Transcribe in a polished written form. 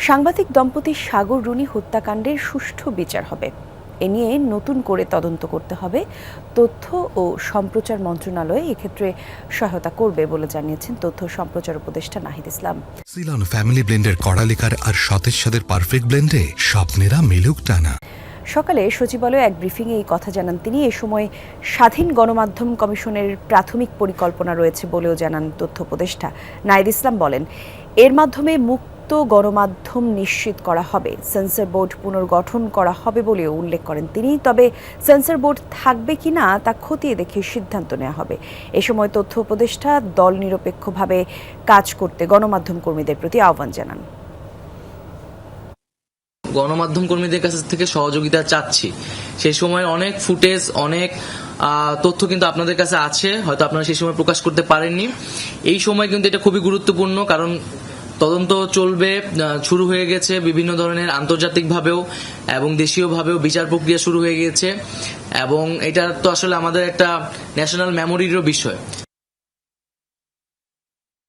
সাংবাদিক দম্পতি সাগর রুনি হত্যাকাণ্ডের সুষ্ঠু বিচার হবে, এ নিয়ে নতুন করে তদন্ত করতে হবে। তথ্য ও সম্প্রচার মন্ত্রণালয় এক্ষেত্রে সহায়তা করবে বলে জানিয়েছেন তথ্য সম্প্রচার উপদেষ্টা নাহিদ ইসলাম। সিলন ফ্যামিলি ব্লেন্ডের কড়ালিকার আর সতেজ সাদের পারফেক্ট ব্লেন্ডে স্বপ্নেরা মিলুক টানা। সকালে সচিবালয়ে এক ব্রিফিংয়ে এই কথা জানান তিনি। এ সময় স্বাধীন গণমাধ্যম কমিশনের প্রাথমিক পরিকল্পনা রয়েছে বলেও জানান তথ্য উপদেষ্টা নাহিদ ইসলাম। বলেন, এর মাধ্যমে মুক্ত গণমাধ্যম নিশ্চিত করা হবে, সেন্সর বোর্ড পুনর্গঠন করা হবে বলেও উল্লেখ করেন তিনি। তবে সেন্সর বোর্ড থাকবে কিনা তা খতিয়ে দেখে সিদ্ধান্ত নেওয়া হবে। এ সময় তথ্য উপদেষ্টা দল নিরপেক্ষভাবে কাজ করতে গণমাধ্যম কর্মীদের প্রতি আহ্বান জানান। গণমাধ্যম কর্মীদের কাছ থেকে সহযোগিতা চাচ্ছি। সেই সময় অনেক ফুটেজ, অনেক তথ্য কিন্তু আপনাদের কাছে আছে, হয়তো আপনারা সেই সময় প্রকাশ করতে পারেননি। এই সময় কিন্তু এটা খুবই গুরুত্বপূর্ণ, কারণ তদন্ত চলবে, শুরু হয়ে গেছে বিভিন্ন ধরনের আন্তর্জাতিকভাবেও এবং দেশীয়ভাবেও বিচার প্রক্রিয়া শুরু হয়ে গেছে, এবং এটা তো আসলে আমাদের একটা ন্যাশনাল মেমোরিরও বিষয়।